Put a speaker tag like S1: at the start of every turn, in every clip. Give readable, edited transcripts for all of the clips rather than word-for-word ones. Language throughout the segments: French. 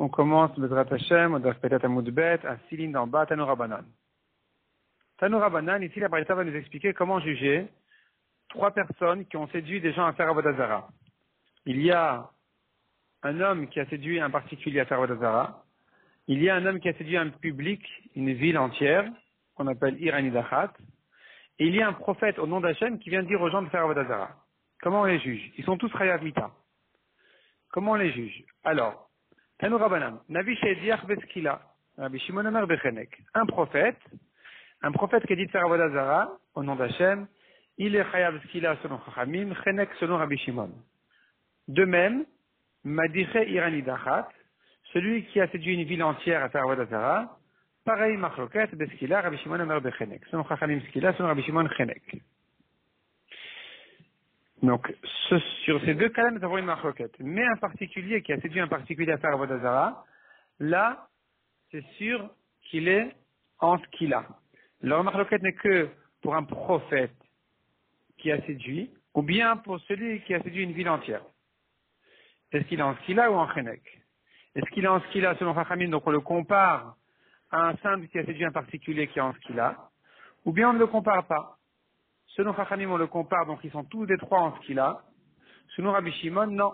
S1: On commence Bezrat Hashem, on doit peut-être à Moudbet, à Siline d'en bas, Tanoura Banan. Tanoura Banan, ici la Braïta va nous expliquer comment juger trois personnes qui ont séduit des gens à faire Avodah Zara. Il y a un homme qui a séduit un particulier à faire Avodah Zara. Il y a un homme qui a séduit un public, une ville entière, qu'on appelle Iranidachat. Et il y a un prophète au nom d'Hachem qui vient dire aux gens de faire Avodah Zara. Comment on les juge? Ils sont tous Chayav Mita. Comment on les juge? Alors, Tanoura Banan, Navi Shediach Beskila, Rabbi Shimon Omer Bechenek. Un prophète qui a dit de faire Avodah Zara, au nom d'Hachem, il est Chayav Skila selon Chachamim, Chenek selon Rabbi Shimon. De même, Madiche Iranidachat, celui qui a séduit une ville entière à faire Avodah Zara, pareil Machloket Beskila, Rabbi Shimon Omer Bechenek. Selon Chachamim Skila, selon Rabbi Shimon Chenek. Donc, sur ces deux cas-là, nous avons une marloquette. Mais un particulier qui a séduit un particulier à faire Avodah Zara, là, c'est sûr qu'il est en skila. Leur marloquette n'est que pour un prophète qui a séduit, ou bien pour celui qui a séduit une ville entière. Est-ce qu'il est en skila ou en chenek? Est-ce qu'il est en skila selon Chachamim, donc on le compare à un simple qui a séduit un particulier qui est en skila, ou bien on ne le compare pas? Selon Chachamim, on le compare, donc ils sont tous les trois en skila. Selon Rabbi Shimon, non.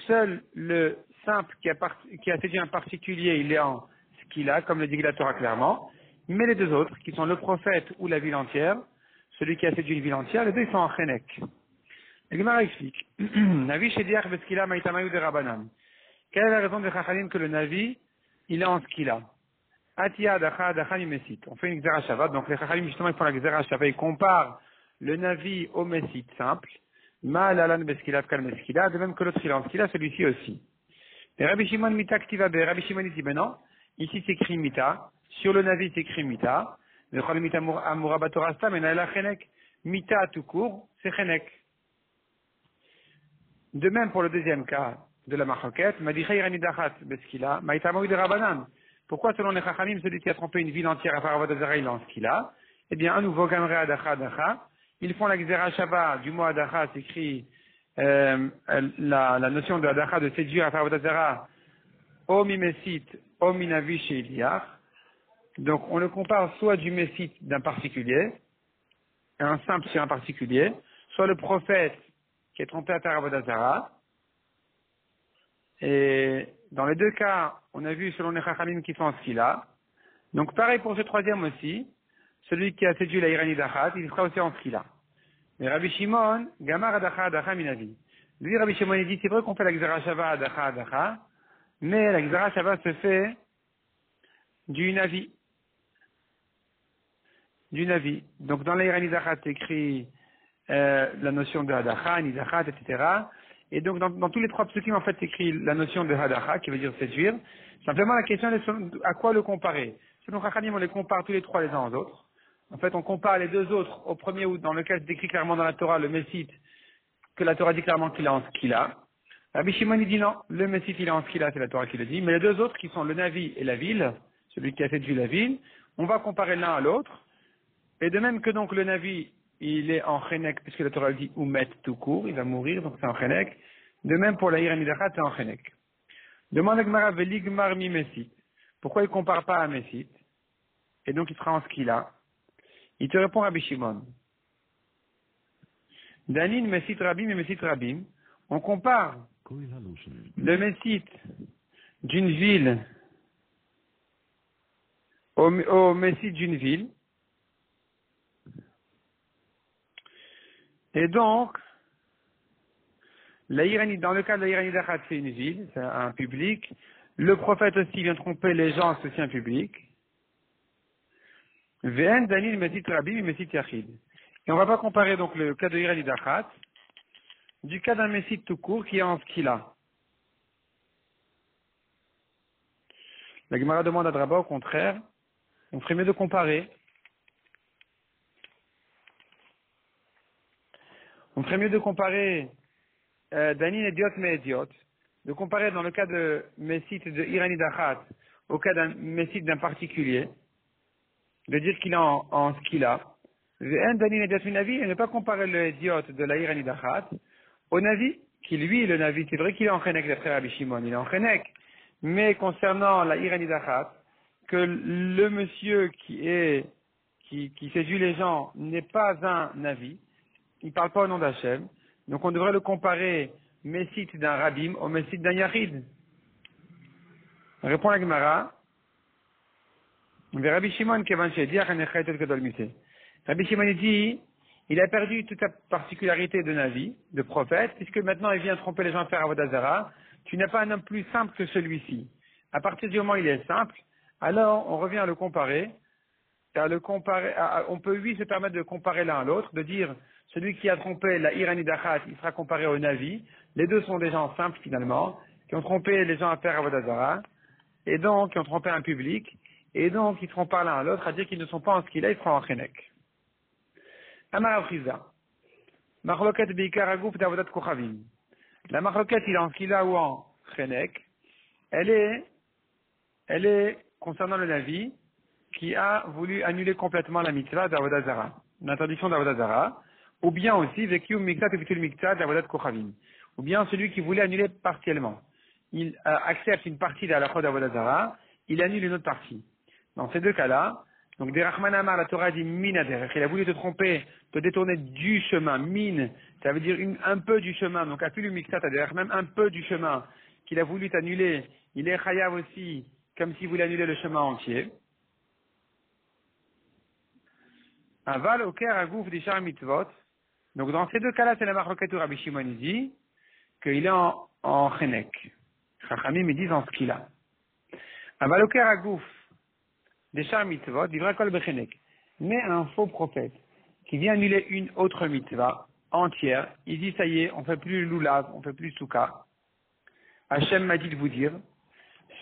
S1: Seul le simple qui a séduit un particulier, il est en skila, comme le dit la Torah clairement. Mais les deux autres, qui sont le prophète ou la ville entière, celui qui a séduit une ville entière, les deux ils sont en chenek. Le Gemara explique. Navi shediach beskila maïtamayu de Rabbanan. Quelle est la raison de Chachamim que le Navi, il est en skila? Atia dacha dacha mimesit. On fait une Gzera Shabbat, donc les Chachamim justement ils font la Gzera Shabbat, ils comparent le Navi au Messit simple, Ma'alalan Beskilat Kal Meskila, de même que l'autre il est en Skila, celui-ci aussi. Et Rabbi Shimon Mita Ktiva Be, Rabbi Shimon dit, ben non, ici c'est écrit Mita, sur le Navi c'est écrit Mita, le Chol Mita Amura Batorasta, mais Naila Chenek, Mita tout court, c'est Chenek. De même pour le deuxième cas de la Machoket, Madicha Iranidachat Beskila, Maïta Maoui de Rabanan. Pourquoi selon les Chachamim, celui qui a trompé une ville entière à faire Avodah Zara, il est en Skila? Eh bien, à nouveau, Gamre Adacha Adacha. Ils font la Gzera Shabbat, du mot Adacha, s'écrit la notion de Adacha, de séduire à faire Avodah Zara, au Mimesit, au Minavi chez Eliach. Donc, on le compare soit du Messit d'un particulier, un simple sur un particulier, soit le prophète qui est trompé à faire Avodah Zara. Et dans les deux cas, on a vu selon les Chachamim qui font ce qu'il a. Donc, pareil pour ce troisième aussi. Celui qui a séduit la Iranidachat, il sera aussi en skila. Mais Rabbi Shimon, Gamar Adacha Adacha Minavi. Lui, Rabbi Shimon, il dit, c'est vrai qu'on fait la Gzera Shava Adacha Adacha, mais la Gzera Shava se fait du Navi. Du Navi. Donc, dans la Iranidachat, c'est écrit la notion de Adacha, Nidachat, etc. Et donc, dans tous les trois psukim, en fait, c'est écrit la notion de Adacha, qui veut dire séduire. Simplement, la question est à quoi le comparer. Selon Chachamim, on les compare tous les trois les uns aux autres. En fait, on compare les deux autres au premier où, dans lequel c'est décrit clairement dans la Torah, le Messit, que la Torah dit clairement qu'il est en skila. Rabbi Shimon, il dit non, le Messit, il est en skila, c'est la Torah qui le dit. Mais les deux autres, qui sont le Navi et la ville, celui qui a séduit la ville, on va comparer l'un à l'autre. Et de même que donc le Navi, il est en chenek, puisque la Torah dit Oumet tout court, il va mourir, donc c'est en chenek. De même pour la Iranidachat, c'est en chenek. Demande à Gemara, Veligmar mi Messit. Pourquoi il ne compare pas à Messit? Et donc il sera en skila. Il te répond Rabbi Shimon. Danin Messit Rabim et Messit Rabim. On compare le Messit d'une ville au Messit d'une ville. Et donc, dans le cas de la Iranidachat, c'est une ville, c'est un public. Le prophète aussi vient tromper les gens, c'est aussi un public. Ve'en Danin Messit Rabim et Messit Yachid. Et on ne va pas comparer donc le cas de Iranidachat du cas d'un Messit tout court qui est en skila. La Gemara demande à Draba au contraire, on ferait mieux de comparer. On ferait mieux de comparer Danin Ediot mais Ediot, de comparer dans le cas de Messit de Iranidachat au cas d'un Messit d'un particulier, de dire qu'il est en skila. Et ne pas comparer le Ediot de la Iranidachat au Navi, qui lui, le Navi, c'est vrai qu'il est en Chenek d'après Rabbi Shimon, il est en Chenek, Mais concernant la Iranidachat, que le monsieur qui séduit les gens n'est pas un Navi, il ne parle pas au nom d'Hachem, donc on devrait le comparer Messit d'un Rabim au Messit d'un Yachid. Répond la Gemara. Rabbi Shimon Rabbi Shimon dit, il a perdu toute la particularité de Navi, de prophète, puisque maintenant il vient tromper les gens à faire Avodah Zarah. Tu n'as pas un homme plus simple que celui-ci. À partir du moment où il est simple, alors on revient à le comparer. On peut lui se permettre de comparer l'un à l'autre, de dire celui qui a trompé la Iranidachat, il sera comparé au Navi. Les deux sont des gens simples finalement, qui ont trompé les gens à faire Avodah Zarah, et donc qui ont trompé un public, et donc ils trompent l'un à l'autre, à dire qu'ils ne sont pas en skila, ils seront en chenek. Amar Avriza. Marloket beikar agouf d'avodat kochavim. La marloket, il est en skila ou en chenek. Elle est concernant le Navi, qui a voulu annuler complètement la mitzvah d'Avodah Zarah, l'interdiction d'Avodah Zarah, ou bien aussi vekium miktat et bitul miktat d'Avodat kochavim, ou bien celui qui voulait annuler partiellement. Il accepte une partie de la halachot d'Avodah Zarah, il annule une autre partie. Dans ces deux cas-là, donc des Rahman Amar, la Torah dit min aderech, il a voulu te tromper, te détourner du chemin. Min, ça veut dire un peu du chemin, donc afilu miktat aderech, même un peu du chemin qu'il a voulu t'annuler, il est chayav aussi, comme s'il voulait annuler le chemin entier. Aval oker agouf des char mitzvot. Donc dans ces deux cas-là, c'est la marloquette où Rabbi Shimon dit qu'il est en chenek. Chachamim ils disent en ce qu'il a. Aval oker agouf des char mitzvot, divra kol bechenek. Mais un faux prophète qui vient annuler une autre mitzvah entière, il dit ça y est, on fait plus loulav, on fait plus souka. Hachem m'a dit de vous dire,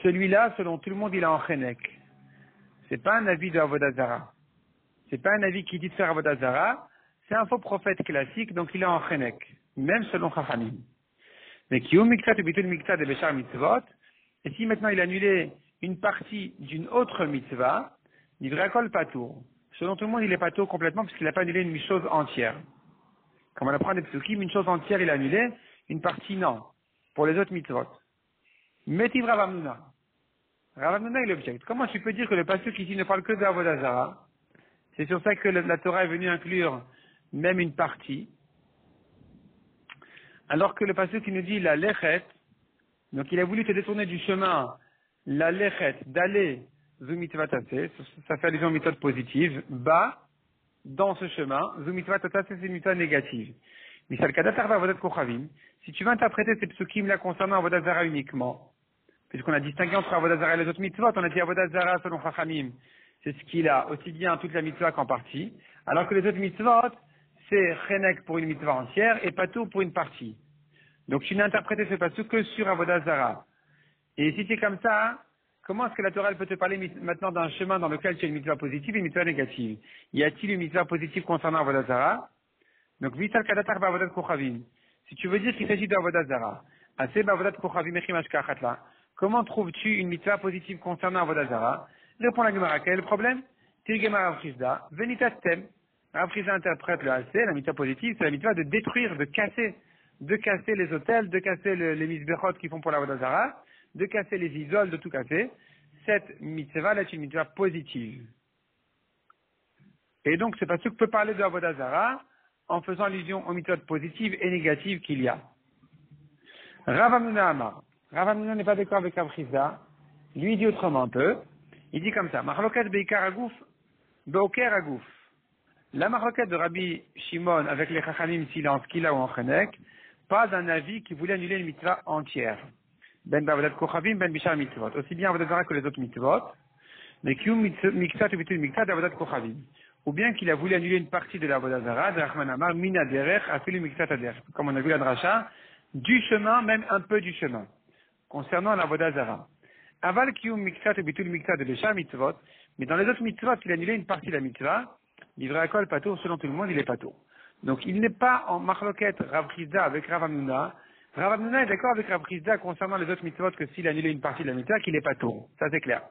S1: celui-là, selon tout le monde, il est en chenek. C'est pas un avis de Avodah Zarah. C'est pas un avis qui dit de faire Avodah Zarah. C'est un faux prophète classique, donc il est en chenek. Même selon Chachamim. Mais qui ou miktat ou bitul miktat de bechar mitzvot. Et si maintenant il a annulé une partie d'une autre mitzvah, il devrait kol patour. Selon tout le monde, il est patour complètement puisqu'il n'a pas annulé une chose entière. Comme on apprend des psukim, une chose entière il a annulé, une partie non. Pour les autres mitzvot. Metiv Rav Hamnuna. Rav Hamnuna il objecte. Comment tu peux dire que le pasuk ici ne parle que d'Avodah Zarah? C'est sur ça que la Torah est venue inclure même une partie. Alors que le pasuk qui nous dit la lechet, donc il a voulu te détourner du chemin, la lechet, d'aller zu mitzvah taseh, ça fait allusion aux méthodes positives, bas, dans ce chemin, zu mitzvah taseh, c'est une mitzvah négative. Misal kadat arba avodat kochavim, si tu veux interpréter ces psukim là concernant Avodah Zarah uniquement, puisqu'on a distingué entre Avodah Zarah et les autres mitzvot, on a dit Avodah Zarah selon Chachamim, c'est ce qu'il a aussi bien toute la mitzvah qu'en partie, alors que les autres mitzvot, c'est chenek pour une mitzvah entière et patou pour une partie. Donc tu n'as interprété ce pasuk que sur Avodah Zarah. Et si c'est comme ça, comment est-ce que la Torah elle peut te parler maintenant d'un chemin dans lequel tu as une mitzvah positive et une mitzvah négative? Y a-t-il une mitzvah positive concernant Avodah Zarah? Donc vital kadatar ba'avodat kochavim. Si tu veux dire qu'il s'agit d'Avodah Zarah, assez ba'avodat kochavim echimash kachatla. Comment trouves-tu une mitzvah positive concernant Avodah Zarah? Répond la Gemara, quel est le problème? Tirgema Rav Chizda, venitastem. Rav Chizda interprète le assez, la mitzvah positive, c'est la mitzvah de détruire, de casser les autels, de casser les misbechot qu'ils font pour l'Avodah Zarah, de casser les idoles, de tout casser. Cette mitzvah là est une mitzvah positive. Et donc, c'est pas ce que peut parler de l'Avodah Zarah en faisant allusion aux mitzvot positives et négatives qu'il y a. Rav Hamnuna Amar. Rav Hamnuna n'est pas d'accord avec Rav Chizda. Lui, il dit autrement un peu. Il dit comme ça, Mahloket beikar agouf, beoker agouf. La mahloket de Rabbi Shimon avec les Chachamim s'il est en skila ou en chenek, pas un avis qui voulait annuler une mitzvah entière. Ben ba'avodat kochavim, ben bishar mitzvot. Aussi bien avodat zarah que les autres mitzvot, mais kium miktat ou bitul miktat d'avodat kochavim. Ou bien qu'il a voulu annuler une partie de l'avodat zarah, de Rahman Amar, min aderech, afilu miktat aderech. Comme on a vu la dracha, du chemin, même un peu du chemin. Concernant l'avodat zarah. Aval kium miktat et bitul miktat de beshar mitzvot, mais dans les autres mitzvot, il a annulé une partie de la mitzvah, livré à kol patour, selon tout le monde, il est patour. Donc il n'est pas en marloquette Rav Chizda avec Rav Hamnuna. Rav Hamnuna est d'accord avec Rav Chizda concernant les autres mitzvot que s'il a annulé une partie de la mitzvah, qu'il est patour. Ça c'est clair.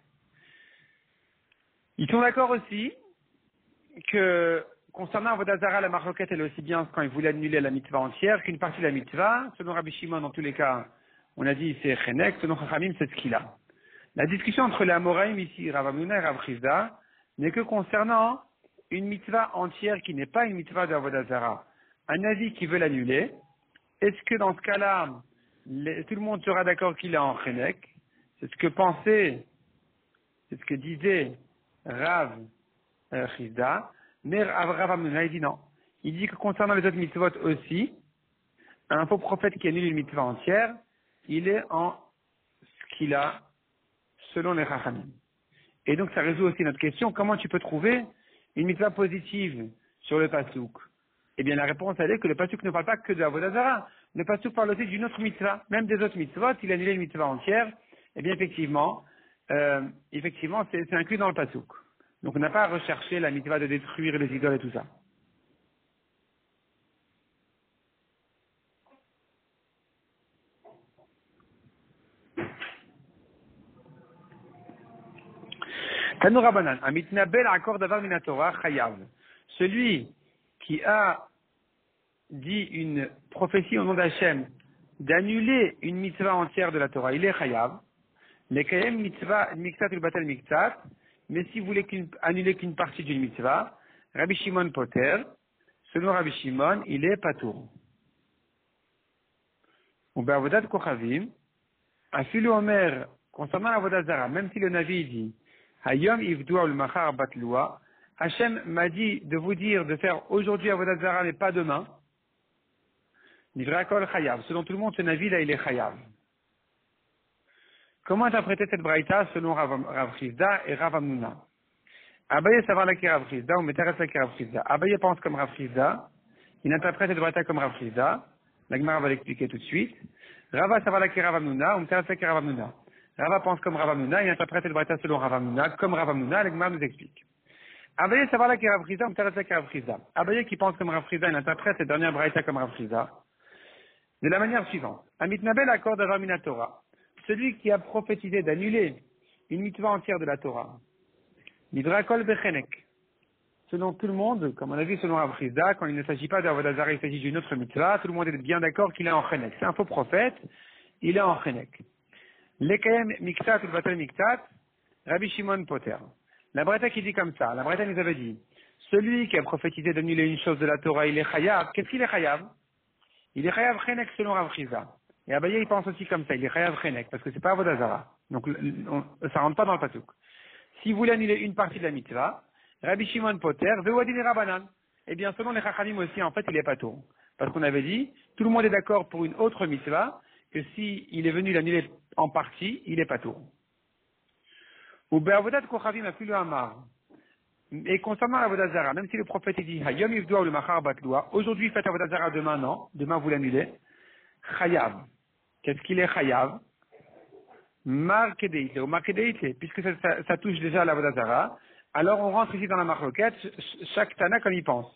S1: Ils sont d'accord aussi que concernant Avodah Zarah, la marloquette elle est aussi bien quand il voulait annuler la mitzvah entière qu'une partie de la mitzvah. Selon Rabbi Shimon, dans tous les cas, on a dit c'est chenek, selon Chachamim, c'est ce qu'il a. La discussion entre les Amoraïm ici, Rav Hamnouna et Rav Chizda, n'est que concernant une mitzvah entière qui n'est pas une mitzvah de Avodah Zarah. Un avis qui veut l'annuler, est-ce que dans ce cas-là, tout le monde sera d'accord qu'il est en Chenek? C'est ce que pensait, c'est ce que disait Rav Chizda, mais Rav Hamnouna, il dit non. Il dit que concernant les autres mitzvot aussi, un faux prophète qui annule une mitzvah entière, il est en skila, selon les Chachamim. Et donc ça résout aussi notre question, comment tu peux trouver une mitzvah positive sur le pasouk? Eh bien la réponse elle est que le pasouk ne parle pas que de Avodah Zarah. Le pasouk parle aussi d'une autre mitzvah, même des autres mitzvot, il a annulé une mitzvah entière, eh bien effectivement, c'est inclus dans le pasouk. Donc on n'a pas à rechercher la mitzvah de détruire les idoles et tout ça. Tanura Banan, Amitnabel Akor Davar Minatora Chayav. Celui qui a dit une prophétie au nom d'Hachem d'annuler une mitzvah entière de la Torah, il est Chayav. Lekayem mitzvah miktat ulbatel miktat, mais si vous voulez annuler qu'une partie d'une mitzvah, Rabbi Shimon Poter, selon Rabbi Shimon, il est patour. Ou be'avodat kochavim, afilu omer, concernant l'avodat zara, même si le Navi dit, Hayom ivdua ul machar batloua, Hachem m'a dit de vous dire de faire aujourd'hui avodat zara mais pas demain. Nivrakol chayav. Selon tout le monde, ce Navi là il est chayav. Comment interpréter cette braïta selon Rav Chizda et Rav Hamnouna? Abaye savoir la qui Rav Chizda ou Meteres la qui Rav Chizda. Abaye pense comme Rav Chizda, il interprète cette braïta comme Rav Chizda. La Gemara va l'expliquer tout de suite. Rava savoir la qui Rav Hamnouna ou Meteres la qui Rav Hamnouna. Rava pense comme Rav Hamnouna, il interprète cette braïta selon Rav Hamnouna, comme Rav Hamnouna, la Gemara nous explique. Abaye savoir la qui Rav Chizda ou Meteres la qui Rav Chizda. Abaye qui pense comme Rav Chizda, il interprète cette dernière braïta comme Rav Chizda. De la manière suivante. Amitnabel accorde à Ramina Torah. Celui qui a prophétisé d'annuler une mitzvah entière de la Torah. Nidrakol bechenek. Selon tout le monde, comme on a vu selon Rav Chizda, quand il ne s'agit pas d'Avodah Zarah, il s'agit d'une autre mitzvah, tout le monde est bien d'accord qu'il est en chenek. C'est un faux prophète, il est en chenek. Lekayem miktat ou batel miktat, Rabbi Shimon Poter. La Braïta qui dit comme ça, la Braïta nous avait dit, celui qui a prophétisé d'annuler une chose de la Torah, il est chayav. Qu'est-ce qu'il est chayav? Il est chayav chenek selon Rav Chizda. Et Abaye, il pense aussi comme ça, il est chayav chenek, parce que c'est pas Avodah Zarah. Donc, ça rentre pas dans le pasuk. Si vous voulez annuler une partie de la mitzvah, Rabbi Shimon Poter, Vewadin Rabanan. Eh bien, selon les Chachamim aussi, en fait, il est pas tour. Parce qu'on avait dit, tout le monde est d'accord pour une autre mitzvah, que si il est venu l'annuler en partie, il est pas tour. Ou Be'avodat Kochavim a plus le Hamar. Et concernant l'Avodah Zarah, même si le prophète dit, Hayom Yivdoua ou le Machar Batloua, aujourd'hui faites Avodah Zarah, demain non, demain vous l'annulez, Chayav. Qu'est-ce qu'il est Chayav? Markedeite, ou Markedeite, puisque ça touche déjà à l'Avodah Zarah, alors on rentre ici dans la marloquette, chaque Tana comme il pense.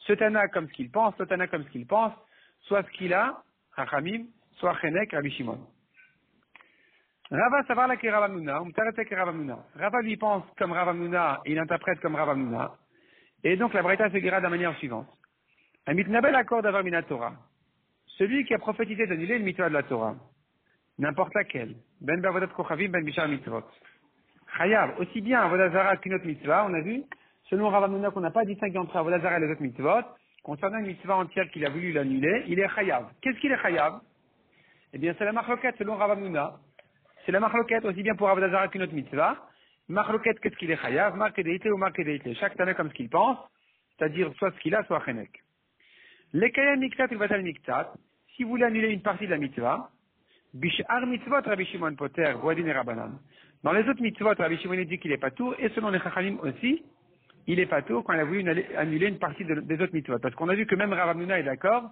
S1: Ce Tana comme ce qu'il pense, ce Tana comme ce qu'il pense, soit ce qu'il a, Chachamim, soit Chenek, Rabbi Shimon. Rava savar la ki Rav Hamnouna, Umtarete ki Rav Hamnouna. Rava lui pense comme Rav Hamnouna, et il interprète comme Rav Hamnouna. Et donc la Braïta se dira de la manière suivante. Un mitnabel accord d'avoir mina Torah. Celui qui a prophétisé d'annuler une mitzvah de la Torah. N'importe laquelle. Ben bavodat kochavim, ben bishar mitzvot. Chayav, aussi bien Avodah Zarah qu'une autre mitzvah, on a vu, selon Rav Hamnouna qu'on n'a pas distingué entre Avodah Zarah et les autres mitzvot, concernant une mitzvah entière qu'il a voulu l'annuler, il est chayav. Qu'est-ce qu'il est chayav? Eh bien c'est la marloquette selon Rav Hamnouna. C'est la marloquette aussi bien pour Avodah Zarah qu'une autre mitzvah. Marloquette, qu'est-ce qu'il est chayav? Markedeite ou markedeite. Chaque tana comme ce qu'il pense, c'est-à-dire soit ce qu'il a, soit chenek. Lekayem miktat ou batal miktat, si vous voulez annuler une partie de la mitzvah, bishar mitzvot Rabbi Shimon Poter, Vodin et Rabbanan. Dans les autres mitzvot, Rabbi Shimon dit qu'il est pas tour, et selon les Chachamim aussi, il est pas tour quand il a voulu annuler une partie des autres mitzvot. Parce qu'on a vu que même Rav Hamnouna est d'accord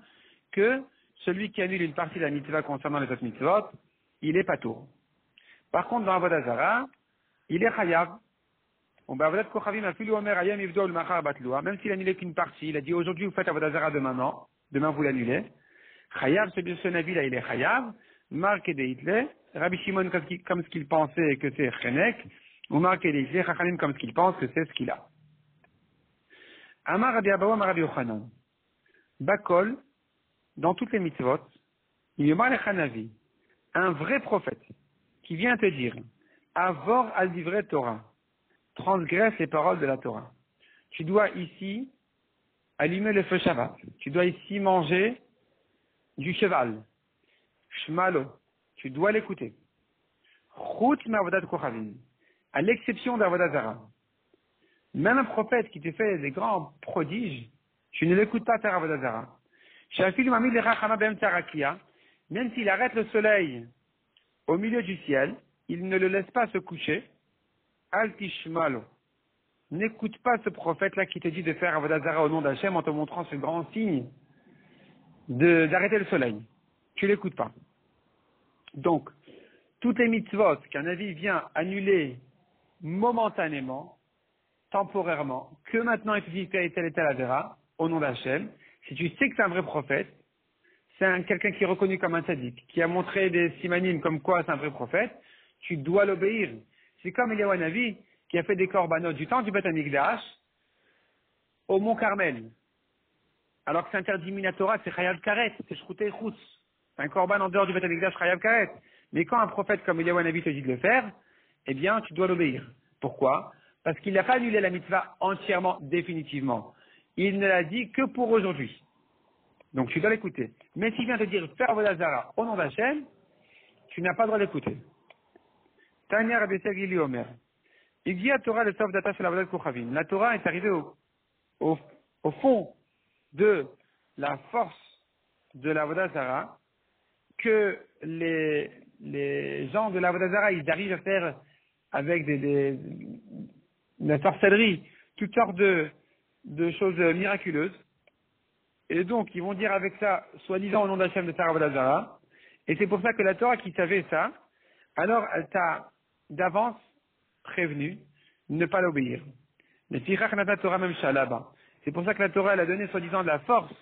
S1: que celui qui annule une partie de la mitzvah concernant les autres mitzvot, il est pas tour. Par contre, dans Avodah Zarah, il est chayav. Même s'il annulé qu'une partie, il a dit aujourd'hui vous faites Avodah Zarah, demain non, demain vous l'annulez. Chayav, ce Navi là, il est chayav. Mark et Deitle, Rabbi Shimon comme ce qu'il pensait que c'est chenek, ou Mark et Deitle, Chachamim comme ce qu'il pense que c'est ce qu'il a. Amar Rabbi Abahu, Amar Rabbi Yochanan. Bakol, dans toutes les mitzvot, il y a un vrai prophète qui vient te dire, Avor al divrei Torah. Transgresse les paroles de la Torah. Tu dois ici allumer le feu Shabbat. Tu dois ici manger du cheval. Shmalo. Tu dois l'écouter. Chut ma'avodat kochavim. À l'exception d'Avodat Zara. Même un prophète qui te fait des grands prodiges, tu ne l'écoutes pas faire Avodat Zara. Même s'il arrête le soleil au milieu du ciel, il ne le laisse pas se coucher. Al tishmalo. N'écoute pas ce prophète-là qui te dit de faire Avodat Zara au nom d'Hachem en te montrant ce grand signe d'arrêter le soleil. Tu l'écoutes pas. Donc, toutes les mitzvot qu'un avis vient annuler momentanément, temporairement, que maintenant il suffit de faire tel et tel Avera, au nom d'Hachem, si tu sais que c'est un vrai prophète, c'est quelqu'un qui est reconnu comme un tzaddik, qui a montré des simanim comme quoi c'est un vrai prophète, tu dois l'obéir. C'est comme Eliyahu Hanavi qui a fait des korbanot du temps du Beth Amikdash au Mont Carmel. Alors que c'est interdit minatora, c'est Chayav Karet, c'est Shroutei Chutz. C'est un korban en dehors du Beth Amikdash, Chayav Karet. Mais quand un prophète comme Eliyahu Hanavi te dit de le faire, eh bien, tu dois l'obéir. Pourquoi? Parce qu'il n'a pas annulé la mitzvah entièrement, définitivement. Il ne l'a dit que pour aujourd'hui. Donc tu dois l'écouter. Mais s'il vient te dire faire Avodat Zara au nom d'Hachem, tu n'as pas le droit d'écouter. Tanya Rabbi Segili Omer. Il dit à Torah le Sof Data Shel Avodat Kochavim. La Torah est arrivée au fond de la force de l'Avodat Zara que les gens de l'Avodat Zara, ils arrivent à faire avec la sorcellerie, toutes sortes de choses miraculeuses. Et donc, ils vont dire avec ça, soi-disant au nom d'Hachem de faire Avodat Zara. Et c'est pour ça que la Torah qui savait ça, alors elle t'a d'avance prévenu de ne pas l'obéir. C'est pour ça que la Torah elle a donné soi-disant de la force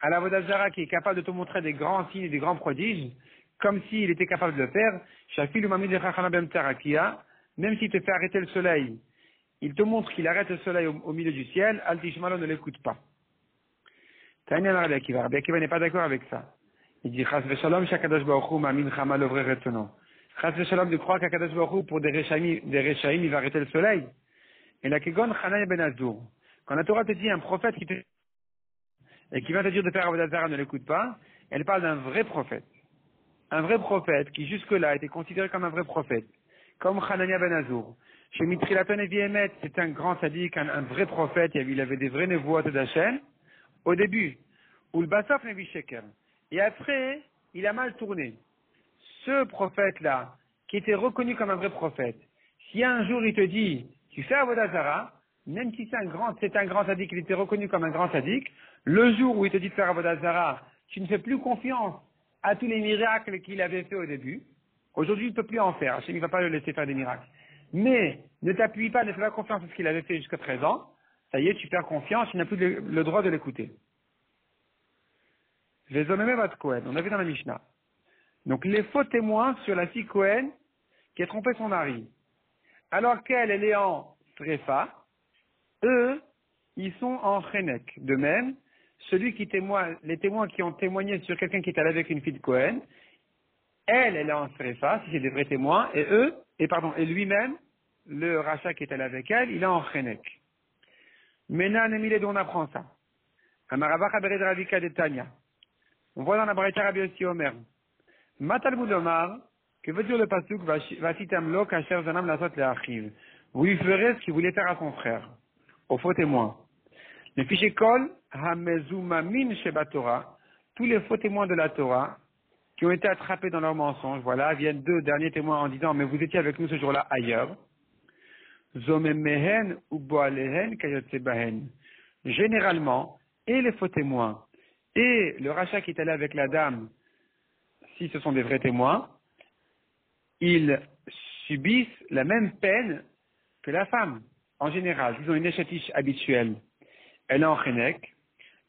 S1: à l'Avodat Zara qui est capable de te montrer des grands signes et des grands prodiges, comme s'il était capable de le faire. Même s'il te fait arrêter le soleil, il te montre qu'il arrête le soleil au milieu du ciel, Al Tishmalo ne l'écoute pas. Rabbi Akiva n'est pas d'accord avec ça. Il dit Chas v'shalom shakadosh baruch hu ma'amin chama lovre retzono. Chas v'shalom de croire qu'Akadosh baruch hu pour des rechaim il va arrêter le soleil. Et la kegon Hanania ben Azur. Quand la Torah te dit un prophète et qui va te dire de faire Avodat Zara ne l'écoute pas, elle parle d'un vrai prophète. Un vrai prophète qui jusque-là était considéré comme un vrai prophète. Comme Hanania ben Azur. Chez Mitrilaton et Viemet, c'est un grand sadique, un vrai prophète, il avait des vrais nevuot d'Hachem. Au début, ou le Basaf Nevi Sheker. Et après, il a mal tourné. Ce prophète-là, qui était reconnu comme un vrai prophète, si un jour il te dit, tu fais Avodat Zara, même si c'est un grand sadique, il était reconnu comme un grand sadique, le jour où il te dit de faire Avodat Zara, tu ne fais plus confiance à tous les miracles qu'il avait fait au début. Aujourd'hui, il ne peut plus en faire. Hachem ne va pas le laisser faire des miracles. Mais ne t'appuie pas, ne fais pas confiance à ce qu'il avait fait jusqu'à présent. Ça y est, tu perds confiance, tu n'as plus le droit de l'écouter. Les hommes bat Cohen, on a vu dans la Mishnah. Donc les faux témoins sur la fille Cohen qui a trompé son mari. Alors qu'elle, elle est en Tréfa, eux, ils sont en Chenek. De même, les témoins qui ont témoigné sur quelqu'un qui est allé avec une fille de Cohen, elle est en Tréfa, si c'est des vrais témoins, et lui-même, le rachat qui est allé avec elle, il est en Chenek. Menan Emile d'où on apprend ça. Amaravach Bered Ravika de Tanya. On voit dans la Braïta Rabbi Yossi Omer. Matal Boudomar, que veut dire le pasuk Vasitamlo kasher zanam lasot le'achiv. Vous lui ferez ce qu'il voulait faire à son frère, au faux témoin. Les fichiers kol hamezumamin sheba Torah, tous les faux témoins de la Torah qui ont été attrapés dans leur mensonge, voilà, viennent deux derniers témoins en disant mais vous étiez avec nous ce jour-là ailleurs. Zomemehen ou boalehen kayotsebahen. Généralement, et les faux témoins, et le rachat qui est allé avec la dame, si ce sont des vrais témoins, ils subissent la même peine que la femme, en général. Ils ont une échatiche habituelle. Elle est en Chenek.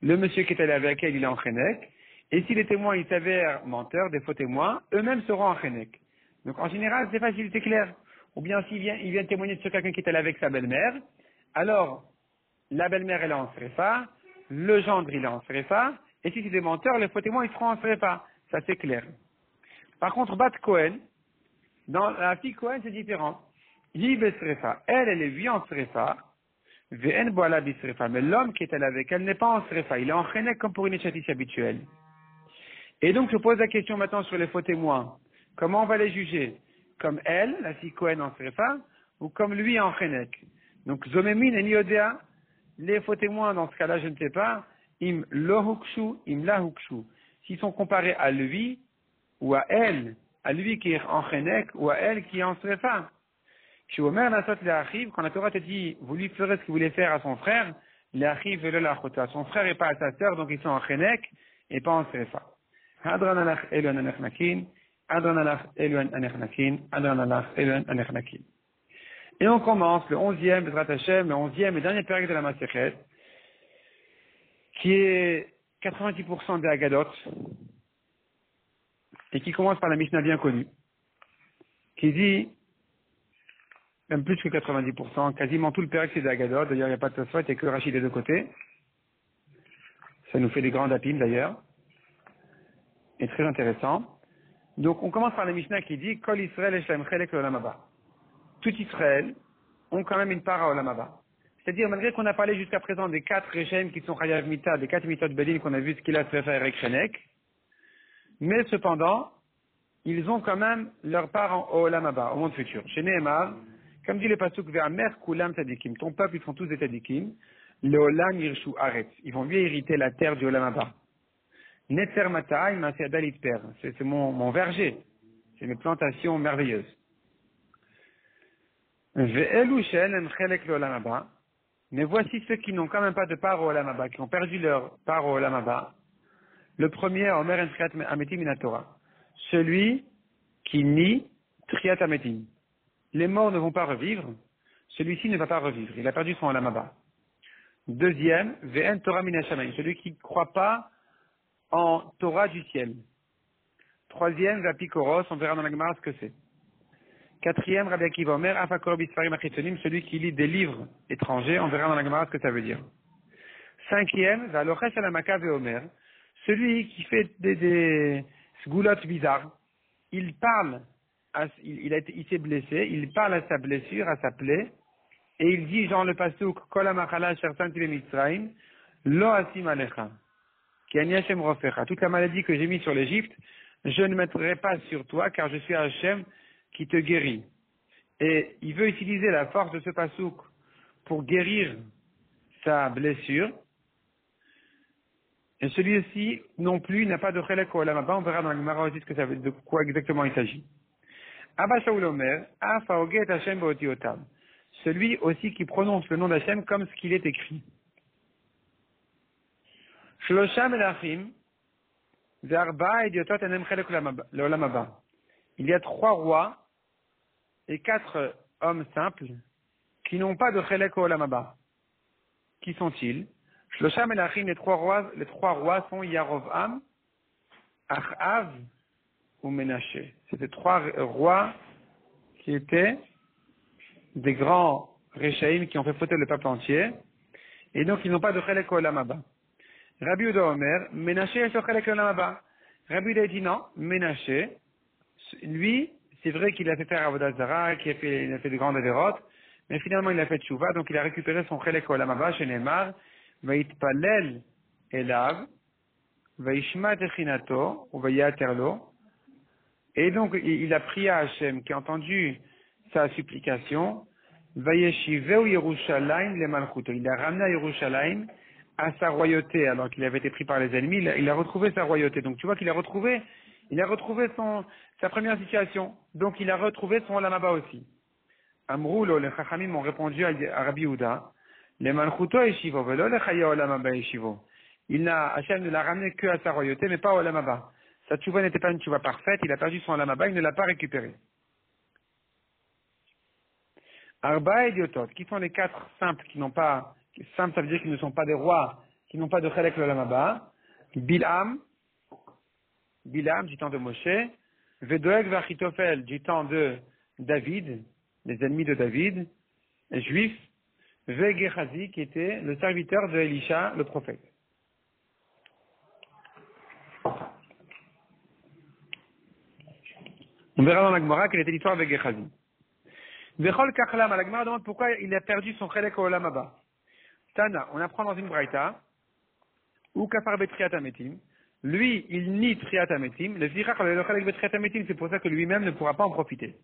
S1: Le monsieur qui est allé avec elle, il est en Chenek. Et si les témoins, ils s'avèrent menteurs, des faux témoins, eux-mêmes seront en Chenek. Donc en général, c'est facile, c'est clair. Ou bien s'il vient témoigner sur quelqu'un qui est allé avec sa belle-mère, alors la belle-mère, elle est en Srefa, le gendre, il est en Srefa, et si c'est des menteurs, les faux témoins, ils seront en Srefa. Ça, c'est clair. Par contre, Bat Cohen, Dans la fille Cohen, c'est différent. Hi besrefa. Elle est lui en srefa. Ve'en boala bisrefa. Mais l'homme qui est avec elle n'est pas en srefa. Il est en chenek comme pour une échatis habituelle. Et donc, je pose la question maintenant sur les faux témoins. Comment on va les juger? Comme elle, la fille Cohen en srefa, ou comme lui en chenek? Donc, zomemin et niodea, les faux témoins, dans ce cas-là, je ne sais pas, im lo hukshu, im la hukshu. S'ils sont comparés à lui, ou à elle, à lui qui est en chenek, ou à elle qui est en srefa. Quand la Torah te dit, vous lui ferez ce que vous voulez faire à son frère, son frère et pas à sa sœur, donc ils sont en chenek, et pas en srefa. Hadran alach elu anechnakin, hadran alach elu anechnakin, hadran alach elu anechnakin. Et on commence le 11e, Bezrat Hashem, le 11e et dernier période de la Masechet, qui est 90% des Agadot, et qui commence par la Mishnah bien connue, qui dit, même plus que 90%, quasiment tout le période c'est des Agadot, d'ailleurs il n'y a pas de Tosfot, il n'y a que Rachid des deux côtés, ça nous fait des grands dapim d'ailleurs, et très intéressant. Donc on commence par la Mishnah qui dit, Kol Israël Eshem Chelek L'Olam Haba. Tout Israël ont quand même une part à Olam Haba. C'est-à-dire, malgré qu'on a parlé jusqu'à présent des 4 régimes qui sont Chayav Mita, des 4 mitzvot Bedin qu'on a vu ce qu'il a fait faire avec Chenek, mais cependant, ils ont quand même leur part en Olam Haba, au monde futur. Chez Nehemar, comme dit le pasuk vers Mer Kulam Tadikim, ton peuple, ils sont tous des Tadikim, le Olam Yirshu Aretz, ils vont lui hériter la terre du Olam Haba. Netzer Matai, Maseadal Itper, c'est mon verger, c'est mes plantations merveilleuses. Mais voici ceux qui n'ont quand même pas de part au Olam Haba, qui ont perdu leur part au Olam Haba. Le premier, Omer en Triat Ametim Minatora. Celui qui nie Triat Ametim. Les morts ne vont pas revivre, celui-ci ne va pas revivre, il a perdu son Olam Haba. Deuxième, Ve'en Torah Minashamayim, celui qui ne croit pas en Torah du ciel. Troisième, Vapikoros, on verra dans la Gemara ce que c'est. Quatrième, Rabbi Akiva Omer, Afakor Bisfarim Achitzonim, celui qui lit des livres étrangers, on verra dans la Gemara ce que ça veut dire. Cinquième, Valochesh Alamaka Veomer, celui qui fait des sgoulottes bizarres. Il parle, il s'est blessé, il parle à sa blessure, à sa plaie, et il dit, genre le pasuk, Kol Amachala Shertan Tile Mitzrayim, Lo Asim Alecha, Ki Ani Hashem Rofecha. Toute la maladie que j'ai mise sur l'Égypte, je ne mettrai pas sur toi, car je suis Hashem qui te guérit. Et il veut utiliser la force de ce pasuk pour guérir sa blessure. Et celui-ci, non plus, n'a pas de chelek au olam haba. On verra dans la Gemara aussi de quoi exactement il s'agit. Abba Shaul Omer, Afa Oget Hashem Beotiotam. Celui aussi qui prononce le nom d'Hashem comme ce qu'il est écrit. Shlosham Elachim, Ve'arba Idiotot Enem Chelek L'Olam Haba. Il y a 3 rois et 4 hommes simples qui n'ont pas de chelek au olam haba. Qui sont-ils? Shlosha Melachim, les trois rois sont Yarovam, Achav ou Menaché. C'était 3 rois qui étaient des grands Réchaïm qui ont fait fauter le peuple entier, et donc ils n'ont pas de chelek au olam haba. Rabbi Yehuda Omer, Menaché est sur chelek au olam haba. Rabbi Yehuda dit non, Menaché, lui, c'est vrai qu'il a fait faire Avodah Zarah, il a fait de grandes avérotes, mais finalement il a fait Tchouva, donc il a récupéré son chelek au olam haba chez Neymar, Vaitpalel Elav, Vaishma Techinato, ou Vayaterlo, et donc il a prié à Hachem, qui a entendu sa supplication, Vayeshiveu Yerushalayim le Malchuto, il a ramené à Yerushalayim à sa royauté, alors qu'il avait été pris par les ennemis, il a retrouvé sa royauté. Donc tu vois qu'il a retrouvé sa première situation. Donc il a retrouvé son olam haba aussi. Amroulo, les Chachamim ont répondu à Rabbi Yehuda, les Malchuto Eshivo, velo le Chaya olam haba Eshivo. Hachem ne l'a ramené que à sa royauté, mais pas au olam haba. Sa tchouva n'était pas une tchouva parfaite, il a perdu son olam haba, il ne l'a pas récupéré. Arba idiotot, qui sont les 4 simples qui n'ont pas, simples ça veut dire qu'ils ne sont pas des rois, qui n'ont pas de chelek l'olam haba. Bilam du temps de Moshe, Vedoeg Vachitophel du temps de David, les ennemis de David, les juifs, Vegechazi qui était le serviteur de Elisha, le prophète. On verra dans la Gemara quelle était l'histoire avec Gehazi. Bechol Kachlam, la Gemara demande pourquoi il a perdu son Chelek Olam Haba. Tana, on apprend dans une Braïta, ou Kafar Betriat Ametim. Lui, il nie Triat Ametim. Le Zirach, le Chelek Betriat Ametim, c'est pour ça que lui-même ne pourra pas en profiter.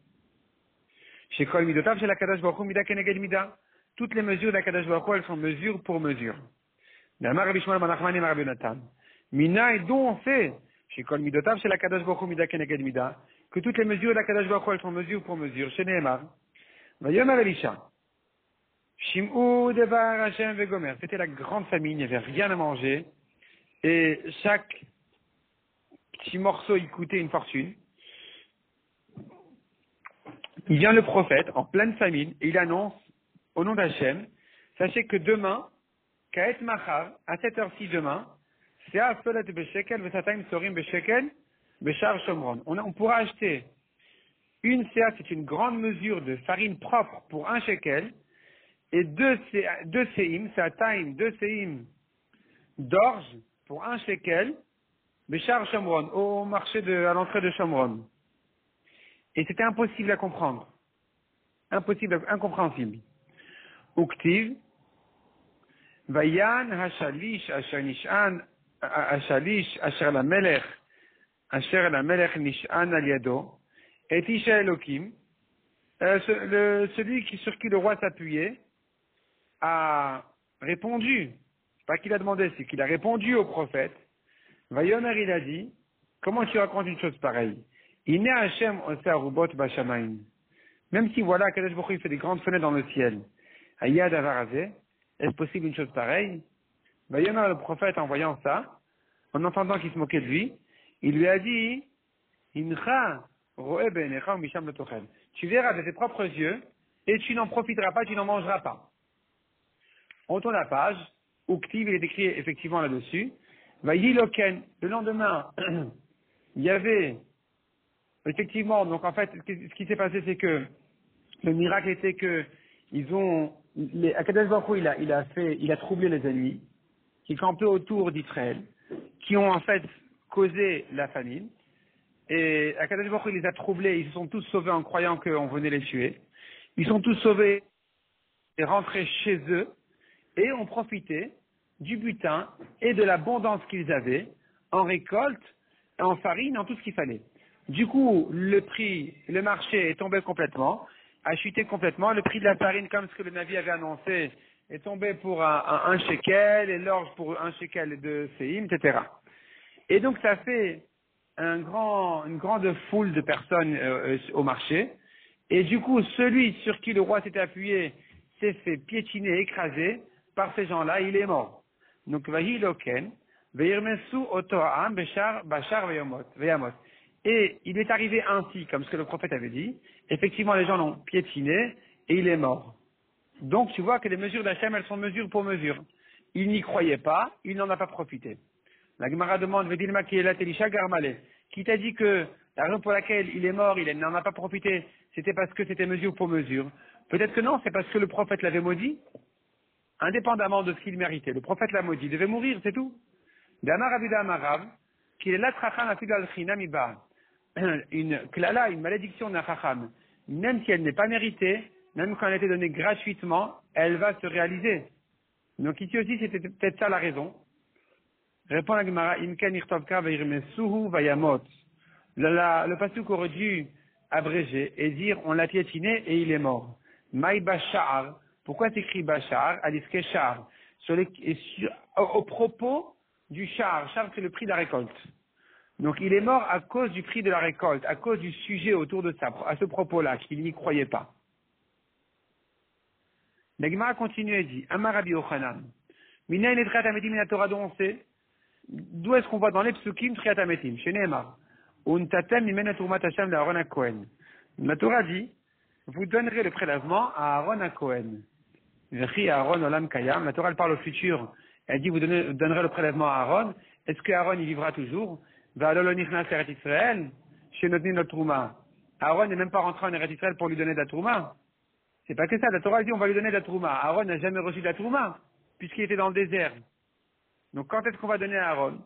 S1: Chez Kol Midotav, chez la Kadosh Baruch Hu, Mida Keneged Mida. Toutes les mesures de la Kadosh Baruch Hu, elles sont mesure pour mesure. D'Amar Rabbi Shmuel ben Nachman et Rabbi Yonatan. Mina et dont on sait, chez Kol Midotav, chez la Kadosh Baruch Hu, Mida Keneged Mida, que toutes les mesures de la Kadosh Baruch Hu, elles sont mesure pour mesure. Chez Nehemar. Vayomer Elisha. Shim'u Devar Hashem Vegomer. C'était la grande famine, il n'y avait rien à manger. Et chaque petit morceau, il coûtait une fortune. Il vient le prophète, en pleine famine, et il annonce, au nom d'Hachem, sachez que demain, Kaet Machar, à cette heure-ci demain, Sea Solet Beshekel, Vesataim Sorim Beshekel, Beshar Shomron. On pourra acheter une Sea, c'est une grande mesure de farine propre pour un shekel, et deux Seim, Seataim, deux Seim d'orge pour un shekel, Beshar Shomron, au marché à l'entrée de Shomron. Et c'était impossible à comprendre. Incompréhensible. Uktiv, Vayan Hashalish, Asher Nishan, Hashalish, Asher la Melech Nishan Aliado, et Isha Elohim, celui sur qui le roi s'appuyait, a répondu, c'est pas qu'il a demandé, c'est qu'il a répondu au prophète. Vayomer, il a dit, comment tu racontes une chose pareille? Iné Hashem Oser Rubot Bashamaim. Même si voilà, Kadosh Baruch Hu fait des grandes fenêtres dans le ciel. Ayad Avarazé, est-ce possible une chose pareille? Vayomer, le prophète, en voyant ça, en entendant qu'il se moquait de lui, il lui a dit, Incha Roe Benecha Misham Letochel. Tu verras de tes propres yeux, et tu n'en profiteras pas, tu n'en mangeras pas. On tourne la page, Uktiv, il est écrit effectivement là-dessus. Vayiloken, le lendemain, il y avait, effectivement, donc en fait, ce qui s'est passé, c'est que le miracle était que Akadosh Baruch Hu, il a troublé les ennemis qui campaient autour d'Israël, qui ont en fait causé la famine. Et Akadosh Baruch Hu les a troublés, ils se sont tous sauvés en croyant qu'on venait les tuer. Ils sont tous sauvés et rentrés chez eux et ont profité du butin et de l'abondance qu'ils avaient en récolte, en farine, en tout ce qu'il fallait. Du coup, le marché est tombé complètement, a chuté complètement. Le prix de la farine, comme ce que le Navi avait annoncé, est tombé pour un shekel, et l'orge pour un shekel de séim, etc. Et donc, ça fait une grande foule de personnes au marché. Et du coup, celui sur qui le roi s'était appuyé s'est fait piétiner, écraser par ces gens-là, il est mort. Donc, Vahi Loken, Veirmesu Otoam, Bachar Veyamot. Et il est arrivé ainsi, comme ce que le prophète avait dit. Effectivement, les gens l'ont piétiné et il est mort. Donc, tu vois que les mesures d'Hachem, elles sont mesure pour mesure. Il n'y croyait pas, il n'en a pas profité. La Gemara demande, Vedilma qui est là, Telisha Garmale, qui t'a dit que la raison pour laquelle il est mort, il n'en a pas profité, c'était parce que c'était mesure pour mesure. Peut-être que non, c'est parce que le prophète l'avait maudit, indépendamment de ce qu'il méritait. Le prophète l'a maudit, il devait mourir, c'est tout. Damar Abida Amarav, qu'il est là, Tracham Afidal Chinam Iba. Une klala, une malédiction d'un chacham, même si elle n'est pas méritée, même quand elle a été donnée gratuitement, elle va se réaliser. Donc ici aussi, c'était peut-être ça la raison. Répond la Gemara, Imken Irtovka Veirmesuhu Vayamot. Le pasuk aurait dû abréger et dire, on l'a piétiné et il est mort. Maï Bachar, pourquoi t'écris Bachar? Aliske Char. Au propos du char. Char, c'est le prix de la récolte. Donc il est mort à cause du prix de la récolte, à cause du sujet autour de ça, à ce propos-là, qu'il n'y croyait pas. La Gemara continue et dit, Amar Rabbi Yochanan, Mina Triat Ametim min Torah, dont on sait, d'où est-ce qu'on voit dans les psukim Triat Ametim, chez Nehemar, Untatem mimena Turmat Hashem le Aaron HaKohen. La Torah dit, vous donnerez le prélèvement à Aaron HaKohen. Vechi Aaron Olam Kayam, la Torah elle parle au futur, elle dit, vous donnerez le prélèvement à Aaron, est-ce que Aaron il vivra toujours? Aaron n'est même pas rentré en Eretz Israël pour lui donner de la Trouma. C'est pas que ça, la Torah dit on va lui donner de la Trouma. Aaron n'a jamais reçu de la Trouma, puisqu'il était dans le désert. Donc quand est-ce qu'on va donner à Aaron?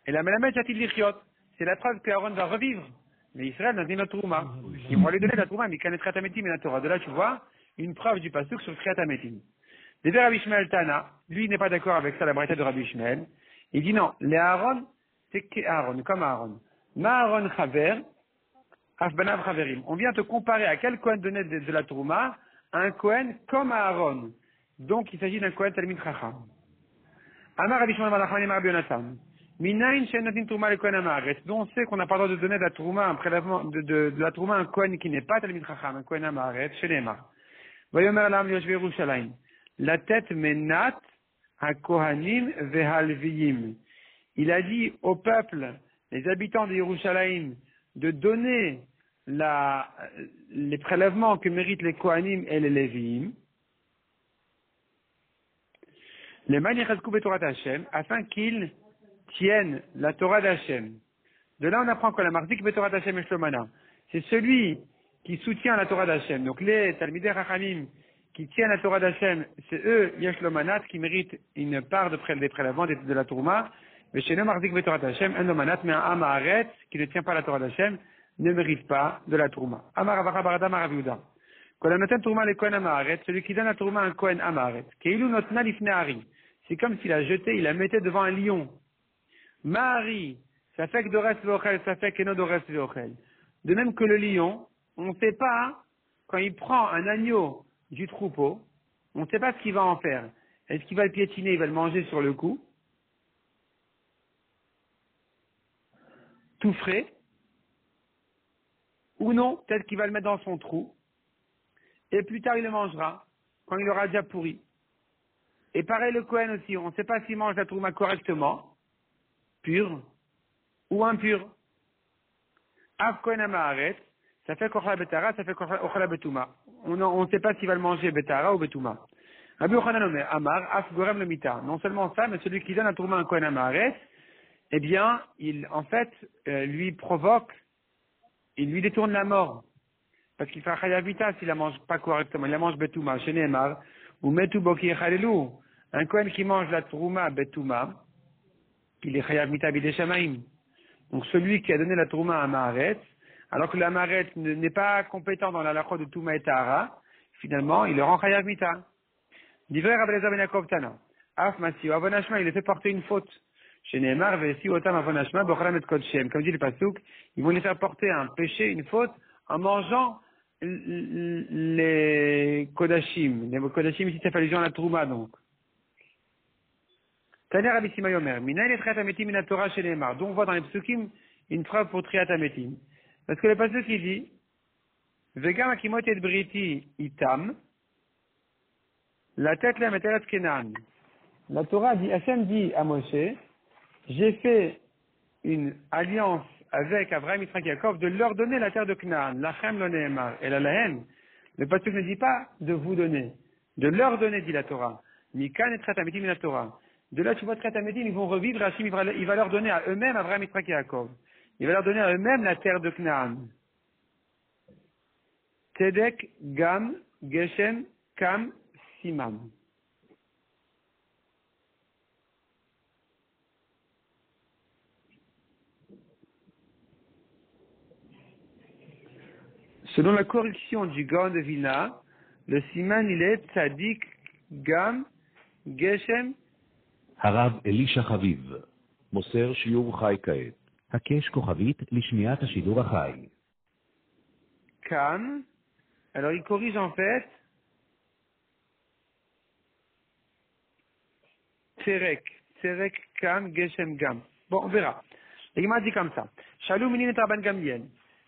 S1: Et la Melamed Chatil Lichiot, c'est la preuve qu'Aaron va revivre. Mais Israël n'a une Trouma. Ils vont lui donner la Trouma, mais Kanetrat Ametim et la Torah. De là, tu vois, une preuve du pasuk sur Triat Ametim. Déjà, Rabbi Ishmael Tana, lui, il n'est pas d'accord avec ça, la braïta de Rabbi Ishmael. Il dit non, les Aaron, c'est qu'Aaron, comme Aaron. Ma Aaron Chaver, Afbanav Chaverim. On vient te comparer à quel Kohen donnait de la Trouma, un Kohen comme Aaron. Donc, il s'agit d'un Kohen Talmid Chacham. Amar Rabbi Shimon bar Yochai Rabbi Yonatan. Minayin shenatin Trouma le Kohen Amaretz. Dont on sait qu'on n'a pas le droit de donner de la Trouma, un prélèvement, de la Trouma à un Kohen qui n'est pas Talmid Chacham, un Kohen Amaretz, chez les Mar. Vayomer lam Yoshvei Yerushalayim. La tête menat ha Kohanim vehalviyim. Il a dit au peuple, les habitants de Yerushalayim, de donner les prélèvements que méritent les Kohanim et les Léviim, les manichazkou betorat Hashem, afin qu'ils tiennent la Torah d'Hashem. De là, on apprend que la marzik betorat Hashem et shlomana, c'est celui qui soutient la Torah d'Hashem. Donc les Talmidei Chachamim qui tiennent la Torah d'Hashem, c'est eux, yesh lo manat, qui méritent une part des prélèvements de la Tourma. Mais chez le marzik betorat Hashem, un manat, mais un amaret qui ne tient pas la Torah d'Hashem ne mérite pas de la Tourma. Amar avacha baradam araviuda. Quand on note Tourma le Kohen amaret, celui qui donne la Tourma à un Kohen amaret, keilu notna lifnei hari. C'est comme s'il a jeté, il la mettait devant un lion. Mahari, ça fait que d'ores ve'ochel, ça fait que no d'ores ve'ochel. De même que le lion, on ne sait pas, quand il prend un agneau du troupeau, on ne sait pas ce qu'il va en faire. Est-ce qu'il va le piétiner, il va le manger sur le cou, tout frais, ou non, peut-être qu'il va le mettre dans son trou, et plus tard il le mangera, quand il aura déjà pourri. Et pareil le Kohen aussi, on ne sait pas s'il mange la trouma correctement, pure, ou impure. Av Kohen Amaharet, ça fait Kochla Betara, ça fait Kochla Betuma. On ne sait pas s'il va le manger Betara ou Betuma. Rabbi Yochanan Omer, Amar, Af Gorem le Mita. Non seulement ça, mais celui qui donne la trouma à un Kohen Amaharet, eh bien, il lui provoque, il lui détourne la mort. Parce qu'il fera Chayavita s'il la mange pas correctement. Il la mange Betuma, chez Nehemar, ou Metu Boki Chalelu. Un Kohen qui mange la trouma Betuma, il est Chayav Mita Bidei Shamaim. Donc celui qui a donné la trouma à Maharet, alors que la Maharet n'est pas compétent dans la halakha de Touma et Tahara, finalement, il le rend Chayav Mita. Divrei Rabbi Eliezer ben Yaakov Tana. Af Masio, Avonashma, il a fait porter une faute. Chez Nehemar, Vesi Otam Avonashma, Bochalam et Kodshem. Comme dit le Pasuk, ils vont les faire porter un péché, une faute, en mangeant les Kodashim. Les Kodashim, ici, ça fait allusion à la trouma, donc. Taner Rabbi Sima Yomer, Minaï Triat Ametim Mina Torah chez Nehemar. Donc on voit dans les psukim une preuve pour Triat Ametim. Parce que le pasuk il dit, Vegam Akimot et Briti Itam, la tête la Meteret Kenan. La Torah dit, Hachem dit à Moshe, j'ai fait une alliance avec Abraham, Yitzhak, Yaakov de leur donner la terre de Canaan, Lachem lo Nehemar. Et la Lahem, le pasuk ne dit pas de vous donner, de leur donner, dit la Torah. Mikan et Triat Ametim Mina Torah. De là, tu vois, Triat Ametim, ils vont revivre, Hachem, il va leur donner à eux-mêmes, Abraham, Yitzhak et Yaakov. Il va leur donner à eux-mêmes la terre de Canaan. Tedek, Gam, Geshem, Kam, Simam. Selon la correction du Gaon de Vilna, le Siman, il est Tzadik, Gam, Geshem,
S2: הרב אלישע חביב, מוסר שיעור חי כעת. הקש כוכבית לשמיעת השידור החי.
S1: Kam. Alors il corrige en fait Terek, Kam, Geshem, Gam. Bon, on verra. Et il m'a dit comme ça. Shalom Minin et Rabban Gamliel.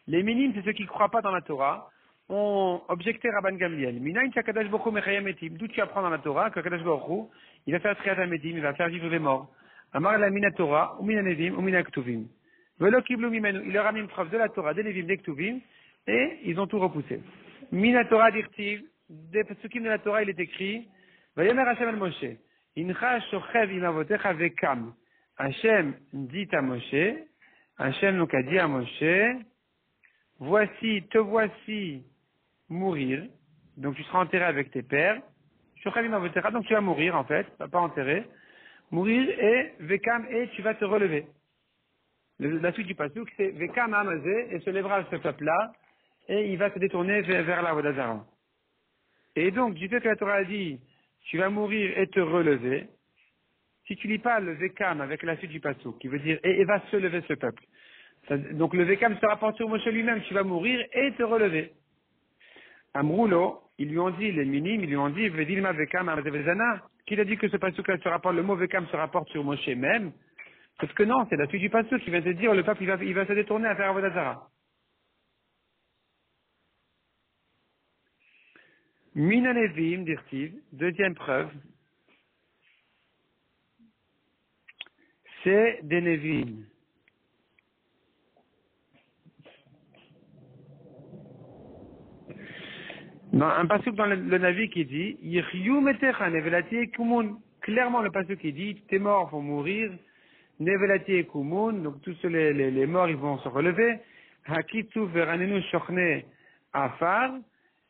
S1: Les Minim, c'est ceux qui ne croient pas dans la Torah, ont objecté Rabban Gamliel. Minayin Chakadash Bokhu Mechayem Etim. D'où tu apprends dans la Torah que Kadash Bokhu, il va faire Triat Ametim, il va faire vivre les morts. Amar la Mina Torah, ou Mina Nevim, ou Mina Ktuvim. Velo Kiblu Mimenu. Il leur a mis une preuve de la Torah, des Nevim, des Ktuvim, et ils ont tout repoussé. Mina Torah Dirtiv, des Pesukim de la Torah, il est écrit, Vayomer Hashem al Moshe. Incha shochev imavotecha vekam. Hashem dit à Moshe, Hashem donc a dit à Moshe, voici, te voici mourir, donc tu seras enterré avec tes pères, shochev imavotecha, donc tu vas mourir en fait, tu vas pas enterrer, mourir et vekam et tu vas te relever. La suite du pasuk, c'est Vekam Amazé, et se lèvera ce peuple-là, et il va se détourner vers la Vodazara. Et donc, du fait que la Torah a dit, tu vas mourir et te relever, si tu lis pas le Vekam avec la suite du pasuk, qui veut dire, et va se lever ce peuple. Donc le Vekam se rapporte sur Moshe lui-même, tu vas mourir et te relever. Amroulo, ils lui ont dit, les minimes, ils lui ont dit, Vedilma Vekam Amazevezana, qu'il a dit que ce pasuk-là se rapporte, le mot Vekam se rapporte sur Moshe même, parce que non, c'est la suite du pasuk qui vient te dire, le peuple, il va se détourner à faire Avodazara. Mina Levim, dirent-ils, deuxième preuve, c'est des Nevim. Dans un pasuk dans le Navi qui dit, Yiryu metecha nevelati kumun. Clairement, le pasuk qui dit, tes morts vont mourir, nevelati kumun, donc tous les morts, ils vont se relever, hakitu veranenu shochne afar,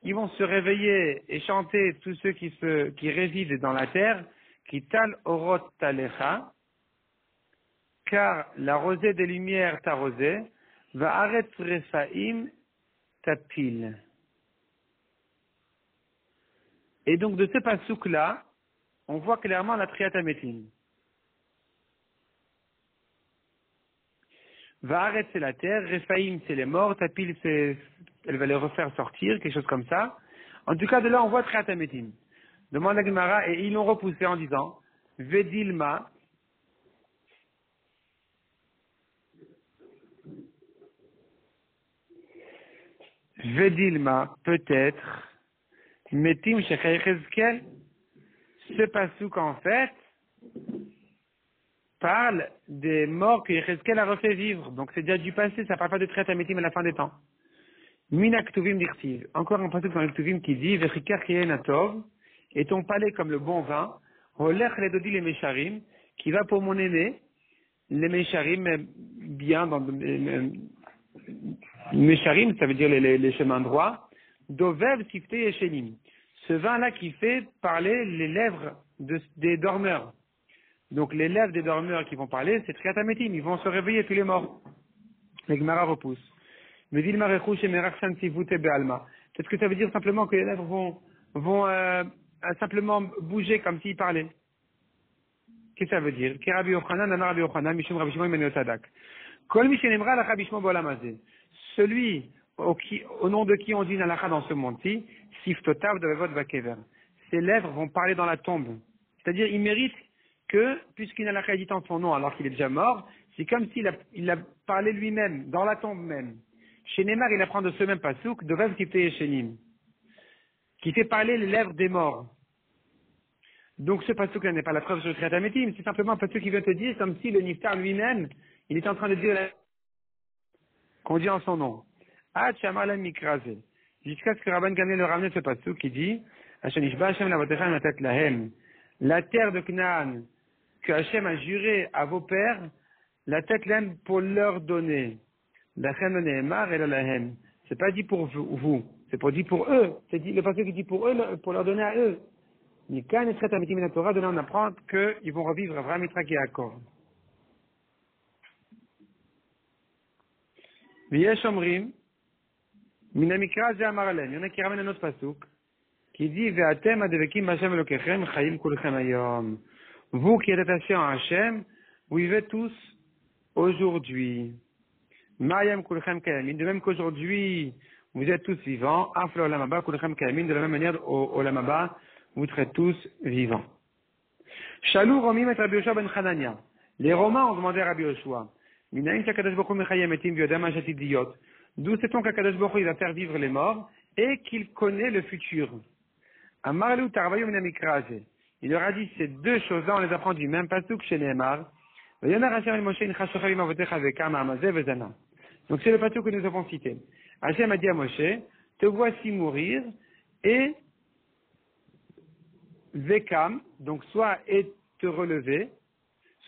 S1: ils vont se réveiller et chanter tous ceux qui résident dans la terre, qui tal orot talecha, car la rosée des lumières t'a rosé, va aret refaim tapil. Et donc de ce pasuk-là, on voit clairement la triatamétine. Va'aret c'est la terre, Rephaim c'est les morts, Tapil elle va les refaire sortir, quelque chose comme ça. En tout cas de là on voit triatamétine. Demande la Gemara et ils l'ont repoussé en disant Vedilma, peut-être, Metim Shechai Chezkel, ce pasuk en fait parle des morts que Yechezkel a refait vivre. Donc c'est déjà du passé, ça parle pas de triatamétine à la fin des temps. Mina Ktuvim dirtiv. Encore un pasuk dans le Ktuvim qui dit Vechikar Kiyenatov, et ton palais comme le bon vin, Rolech Ledodi les Mesharim, qui va pour mon aîné, les Mesharim bien dans Mesharim, ça veut dire les chemins droits, Dovev Sifte Yeshenim. Ce vin-là qui fait parler les lèvres des dormeurs. Donc les lèvres des dormeurs qui vont parler, c'est triatamétine, ils vont se réveiller tous les morts. Les Gemara repousse. Mais dit peut-être que ça veut dire simplement que les lèvres vont simplement bouger comme s'ils parlaient. Qu'est-ce que ça veut dire? Celui au nom de qui on dit Nalacha dans ce monde-ci, Siftotav de Vevot Vakever. Ses lèvres vont parler dans la tombe. C'est-à-dire, il mérite que, puisqu'il a la dit en son nom alors qu'il est déjà mort, c'est comme s'il a parlé lui-même, dans la tombe même. Chez Neymar, il apprend de ce même pasuk, de Vav Sifte Yeshenim, qui fait parler les lèvres des morts. Donc ce pasuk-là n'est pas la preuve sur le Triatamétim, c'est simplement un pasuk qui vient te dire comme si le Niftar lui-même, il est en train de dire qu'on dit en son nom. Ah, Tchamal Mikrase. Jusqu'à ce que Rabban Gamliel le ramène ce pasuk qui dit, Hashanishba Hashem lavotecha natat lahem. La terre de Canaan que Hashem a juré à vos pères, la tête lahem pour leur donner. Lachem le nehemar et le lahem. C'est pas dit pour vous, c'est pour dit pour eux. C'est dit, le pasuk qui dit pour eux, pour leur donner à eux. Nikan et Triatamétim et la Torah, de là on apprend qu'ils vont revivre Avraham, Yitzhak et Yaakov. V'yesh omrim, minamikra ze amar alem. Il y en a qui ramènent un autre pasuk, qui dit, Ve'atem adevekim Hashem elokechem chayim kulchem hayom. Vous qui êtes attachés à Hashem, vous vivez tous aujourd'hui. Mayam kulchem kayamin. De même qu'aujourd'hui, vous êtes tous vivants. Aflo olamaba kulchem kayamin. De la même manière, au olamaba, vous serez tous vivants. Shalou romim et Rabbi Yoshua ben Chanania. Les Romains ont demandé à Rabbi Yoshua, Minaim qu'Akadosh Baruch Hu mechayem etim v'yodam hachet idiot. D'où sait-on qu'Akadosh Baruch Hu il va faire vivre les morts et qu'il connaît le futur. Amarlu tarvayu minamikraze. Il leur a dit ces deux choses-là, on les apprend du même pasuk chez Nehemar. V'yonar Hashem el Moshe incha shochavim avotecha vekam ha'amazeh vezana. Donc c'est le pasuk que nous avons cité. Hashem a dit à Moshe, te voici mourir et Vekam, donc soit et te relever,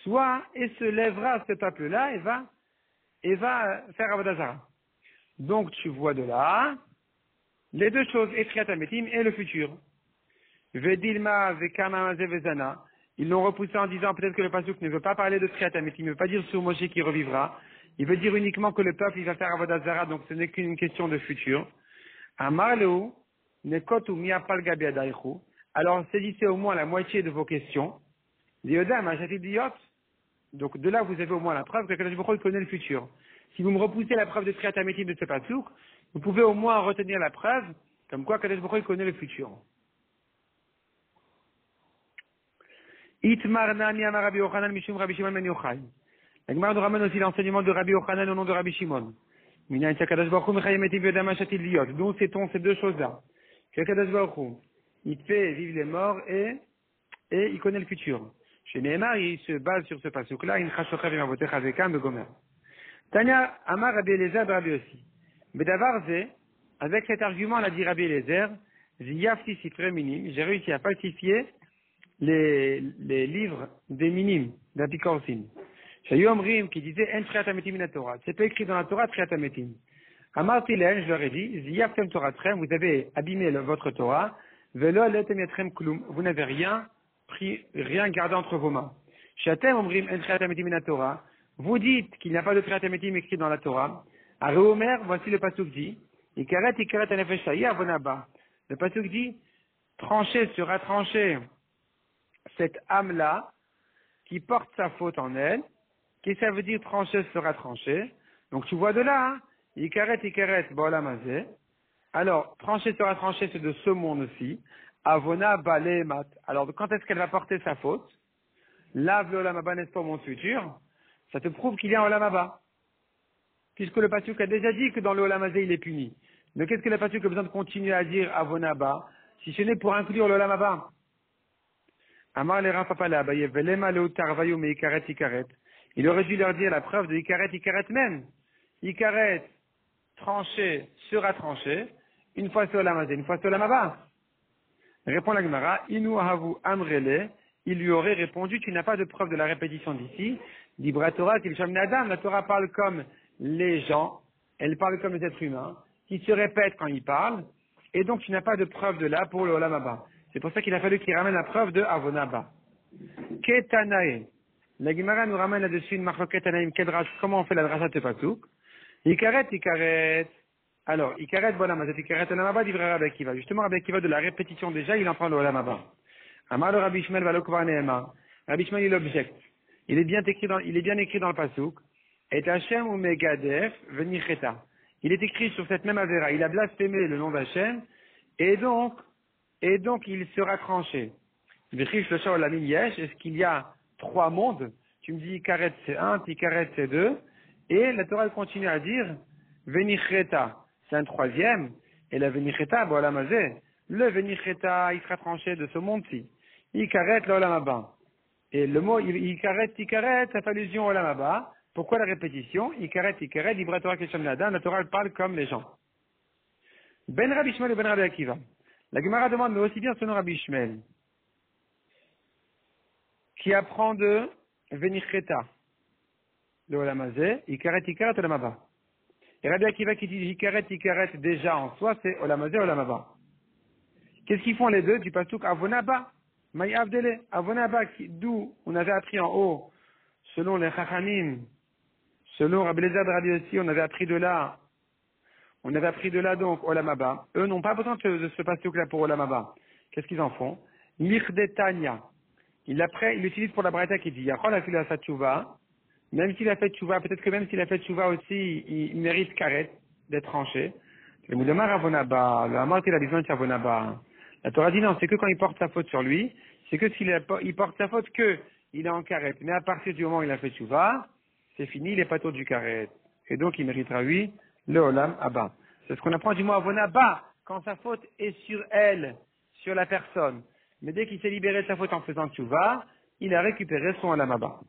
S1: soit et se lèvera ce peuple-là et va faire Avodazara. Donc tu vois de là les deux choses, et Triatamétim et le futur. Vedilma Vekam Amazeh Vezana. Ils l'ont repoussé en disant peut-être que le pasuk ne veut pas parler de Triatamétim, il ne veut pas dire sur Moshe qui revivra. Il veut dire uniquement que le peuple, il va faire Avodah Zarah, donc ce n'est qu'une question de futur. Amar Leu, Nekotu Miapal Gabi Adaichu. Alors, saisissez au moins la moitié de vos questions. Diodam, Ajati Diot. Donc, de là, vous avez au moins la preuve que Kadosh Baruch Hu connaît le futur. Si vous me repoussez la preuve de Triat Hametim de ce pasouk, vous pouvez au moins retenir la preuve, comme quoi Kadosh Baruch Hu connaît le futur. Itmarna Miyama Rabbi Yochanan Mishum Rabbi Shimon Ben Yochai. La Gemara nous ramène aussi l'enseignement de Rabbi Yochanan au nom de Rabbi Shimon. Mina Kadosh Baruch Hu Mechayem Etiv Yodam Ajati Diot. D'où sait-on ces deux choses-là? Que Kadosh Baruch Hu, il fait vivre les morts et il connaît le futur. Chez Nehemar, il se base sur ce pasuk-là, in chashocha v'mavotecha zekam begomer. Tanya Amar Rabbi Eliezer Rabbi aussi. Bedavar ze, avec cet argument, l'a dit Rabbi Eliezer, ziyafti sifre minim, j'ai réussi à falsifier les livres des minim, d'Apikorsin. Shayu Omrim, qui disait, en triat hametim min Torah. C'est pas écrit dans la Torah, triat hametim. Amar Tilen, je leur ai dit, ziyaftem toratrem, vous avez abîmé votre Torah, velo letem yatrem klum, vous n'avez rien gardé entre vos mains. Shatem Omrim, en triat hametim min Torah, vous dites qu'il n'y a pas de triat hametim écrit dans la Torah. À Réomer, voici le pasuk dit, ikaret anefesh hayya avonaba. Le pasuk dit, tranché sera tranché cette âme-là, qui porte sa faute en elle. Qu'est-ce que ça veut dire tranché sera tranché? Donc tu vois de là, hein, ikaret ba'olam hazeh. Alors, tranché sera tranché, c'est de ce monde-ci. Avona balemat. Alors, quand est-ce qu'elle va porter sa faute? Lave le olam haba, n'est-ce pas, au monde futur? Ça te prouve qu'il y a un olam haba. Puisque le pasuk a déjà dit que dans le olam hazeh, il est puni. Mais qu'est-ce que le pasuk a besoin de continuer à dire avona ba, si ce n'est pour inclure le olam haba? Amar le Rafapa la Abaye, velema leu tarvayu me ikaret. Il aurait dû leur dire la preuve de ikaret même. Ikaret, tranché, sera tranché, une fois c'est olam hazeh, une fois c'est olam haba. Répond la Gemara, inu ahavu amrele, il lui aurait répondu, tu n'as pas de preuve de la répétition d'ici. Dibra Torah, Tilsham Adam, la Torah parle comme les gens, elle parle comme les êtres humains, qui se répètent quand ils parlent, et donc tu n'as pas de preuve de là pour le olam haba. C'est pour ça qu'il a fallu qu'il ramène la preuve de avonaba. Ketanae. La Gemara nous ramène là-dessus une marloquette anaïm kedrash. Comment on fait la drasha de pasuk? Ikaret. Alors, ikaret olam hazeh, ikaret olam haba, d'ivra Rabbi Akiva. Justement, Rabbi Akiva, de la répétition déjà, il en prend le olam haba. Amar le Rabbi Ishmael va le kvar nehemar. Rabbi Ishmael, il objecte. Il est bien écrit dans le pasuk. Et Hashem ou Megadef venicheta. Il est écrit sur cette même avéra. Il a blasphémé le nom d'Hashem. Et donc, il sera tranché. Est-ce qu'il y a 3 mondes? Tu me dis, Ikaret c'est 1, Tikaret c'est 2. Et la Torah continue à dire, venicheta, c'est un 3e. Et la venicheta, olam hazeh. Le venicheta, il sera tranché de ce monde-ci. Ikaret, l'olam haba. Et le mot Ikaret, ça fait allusion au olam haba. Pourquoi la répétition? Ikaret, Dibra Torah Kesham Ladan, la Torah parle comme les gens. Ben Rabbi Ishmael et Ben Rabbi Akiva. La Gemara demande, mais aussi bien selon Rabbi Ishmael, qui apprend de Venicheta, le olam hazeh, Ikaret, olam haba. Et Rabbi Akiva qui dit Ikaret, déjà en soi, c'est olam hazeh, olam haba. Qu'est-ce qu'ils font les deux? Du pasuk avonaba. Maï Avdele, Avonaba, d'où on avait appris en haut, selon les Chachamim, selon Rabbi Eliezer de Rabbi aussi, on avait appris de là donc Olam haba. Eux n'ont pas besoin de ce pasuk-là pour Olam haba. Qu'est-ce qu'ils en font? L'Ichdetania. Il l'utilise pour la braïta qui dit, Yachol a fait la tchouva, même s'il a fait tchouva, peut-être que même s'il a fait tchouva aussi, il mérite karet, d'être tranché. Le Moudamar Avonaba, le Hamar il a besoin de Avonaba. La Torah dit non, c'est que quand il porte sa faute sur lui, c'est que il porte sa faute que il est en karet. Mais à partir du moment où il a fait tchouva, c'est fini, il est pas tôt du karet. Et donc il méritera, lui, le olam haba. C'est ce qu'on apprend du mot avonaba, quand sa faute est sur elle, sur la personne. Mais dès qu'il s'est libéré de sa faute en faisant tchouva, il a récupéré son olam haba.